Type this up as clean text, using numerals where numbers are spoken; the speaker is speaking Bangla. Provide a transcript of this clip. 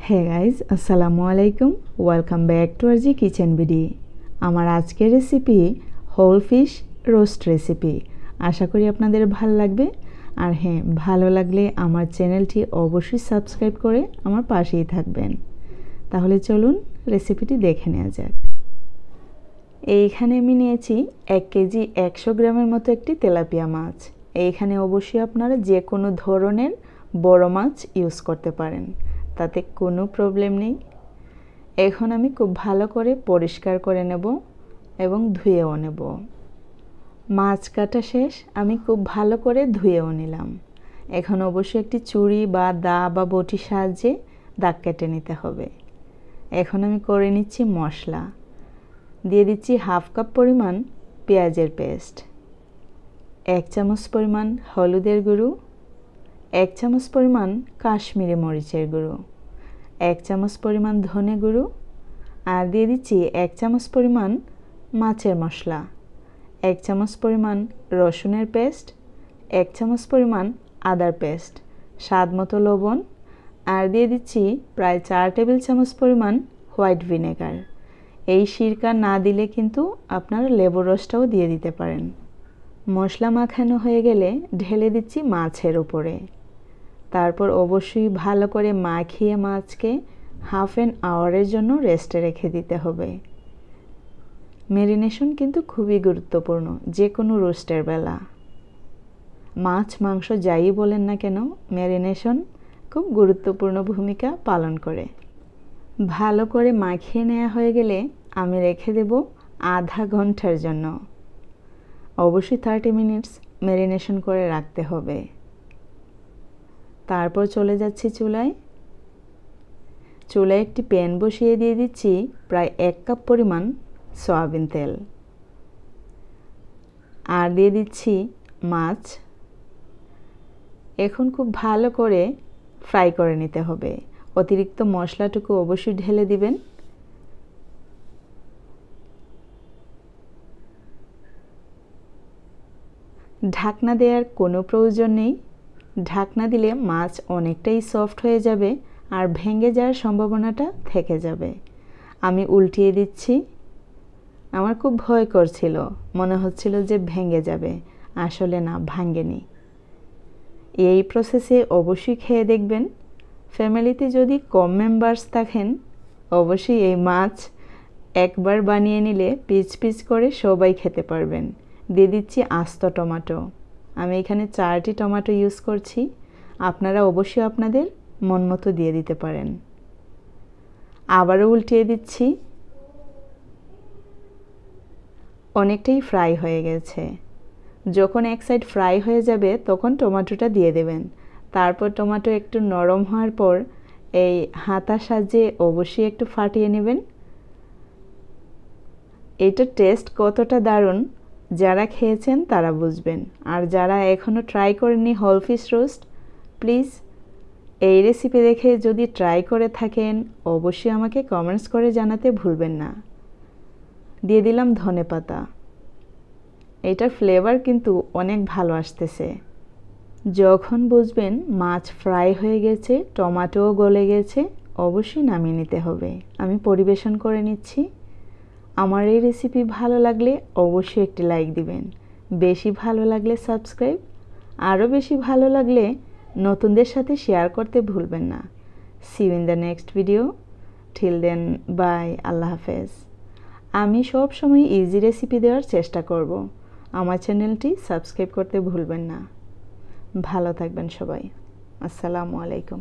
Hey guys, আসসালামু আলাইকুম, welcome back to R G kitchen B D. আমার আজকের recipe whole fish roast recipe. আশা করি আপনাদের ভালো লাগবে। আর হ্যাঁ, ভালো লাগলে আমার চ্যানেলটি অবশ্যই সাবস্ক্রাইব করে আমার পাশেই থাকবেন। তাহলে চলুন রেসিপিটি দেখে নেওয়া যাক। এইখানে আমি নিয়েছি 1 কেজি 100 গ্রামের মতো একটি তেলাপিয়া মাছ। এইখানে অবশ্যই আপনারা যে কোনো ধরনের বড় মাছ ইউজ করতে পারেন, তাতে কোনো প্রবলেম নেই। এখন আমি খুব ভালো করে পরিষ্কার করে নেব এবং ধুয়েও নেব। মাছ কাটা শেষ, আমি খুব ভালো করে ধুয়েও নিলাম। এখন অবশ্যই একটি ছুরি বা দা বা বটির সাহায্যে দাগ কেটে নিতে হবে। এখন আমি করে নিচ্ছি মশলা। দিয়ে দিচ্ছি হাফ কাপ পরিমাণ পেঁয়াজের পেস্ট, 1 চামচ পরিমাণ হলুদের গুঁড়ো, 1 চামচ পরিমাণ কাশ্মীরি মরিচের গুঁড়ো, 1 চামচ পরিমাণ ধনে গুঁড়ো, আর দিয়ে দিচ্ছি 1 চামচ পরিমাণ মাছের মশলা, 1 চামচ পরিমাণ রসুনের পেস্ট, 1 চামচ পরিমাণ আদার পেস্ট, স্বাদ মতো লবণ, আর দিয়ে দিচ্ছি প্রায় 4 টেবিল চামচ পরিমাণ হোয়াইট ভিনেগার। এই সিরকা না দিলে কিন্তু আপনারা লেবুর রসটাও দিয়ে দিতে পারেন। মশলা মাখানো হয়ে গেলে ঢেলে দিচ্ছি মাছের উপরে। তারপর অবশ্যই ভালো করে মাখিয়ে মাছকে হাফ অ্যান আওয়ারের জন্য রেস্টে রেখে দিতে হবে। ম্যারিনেশন কিন্তু খুবই গুরুত্বপূর্ণ যে কোনো রোস্টের বেলা। মাছ মাংস যাই বলেন না কেন, ম্যারিনেশন খুব গুরুত্বপূর্ণ ভূমিকা পালন করে। ভালো করে মাখিয়ে নেওয়া হয়ে গেলে আমি রেখে দেব আধা ঘন্টার জন্য। অবশ্যই 30 মিনিটস ম্যারিনেশন করে রাখতে হবে। তারপর চলে যাচ্ছি চুলায় একটি প্যান বসিয়ে দিয়ে দিচ্ছি প্রায় 1 কাপ পরিমাণ সয়াবিন তেল, আর দিয়ে দিচ্ছি মাছ। এখন খুব ভালো করে ফ্রাই করে নিতে হবে। অতিরিক্ত মশলাটুকু অবশ্যই ঢেলে দিবেন। ঢাকনা দেওয়ার কোনো প্রয়োজন নেই। ঢাকনা দিলে মাছ অনেকটাই সফট হয়ে যাবে আর ভেঙে যাওয়ার সম্ভাবনাটা থেকে যাবে। আমি উল্টিয়ে দিচ্ছি। আমার খুব ভয় করছিল, মনে হচ্ছিল যে ভেঙে যাবে, আসলে না, ভাঙেনি। এই প্রসেসে অবশ্যই খেয়ে দেখবেন। ফ্যামিলিতে যদি কম মেম্বার্স থাকেন, অবশ্যই এই মাছ একবার বানিয়ে নিলে পিচ পিচ করে সবাই খেতে পারবেন। দিয়ে দিচ্ছি আস্ত টমেটো। আমি এখানে 4টি টমেটো ইউজ করছি। আপনারা অবশ্যই আপনাদের মন মতো দিয়ে দিতে পারেন। আবারও উল্টিয়ে দিচ্ছি। অনেকটাই ফ্রাই হয়ে গেছে। যখন এক সাইড ফ্রাই হয়ে যাবে তখন টমেটোটা দিয়ে দেবেন। তারপর টমেটো একটু নরম হওয়ার পর এই হাতার সাহায্যে অবশ্যই একটু ফাটিয়ে নেবেন। এইটার টেস্ট কতটা দারুণ যারা খেয়েছেন তারা বুঝবেন। আর যারা এখনও ট্রাই করেননি হোল ফিশ রোস্ট, প্লিজ এই রেসিপি দেখে যদি ট্রাই করে থাকেন অবশ্যই আমাকে কমেন্টস করে জানাতে ভুলবেন না। দিয়ে দিলাম ধনেপাতা। এটার ফ্লেভার কিন্তু অনেক ভালো আসতেছে। যখন বুঝবেন মাছ ফ্রাই হয়ে গেছে, টমেটোও গলে গেছে, অবশ্যই নামিয়ে নিতে হবে। আমি পরিবেশন করে নিচ্ছি। আমার এই রেসিপি ভালো লাগলে অবশ্যই একটি লাইক দিবেন। বেশি ভালো লাগলে সাবস্ক্রাইব, আরও বেশি ভালো লাগলে নতুনদের সাথে শেয়ার করতে ভুলবেন না। See you in the next video. Till then, bye, আল্লাহ হাফেজ। আমি সব সময় ইজি রেসিপি দেওয়ার চেষ্টা করব। আমার চ্যানেলটি সাবস্ক্রাইব করতে ভুলবেন না। ভালো থাকবেন সবাই। আসসালামু আলাইকুম।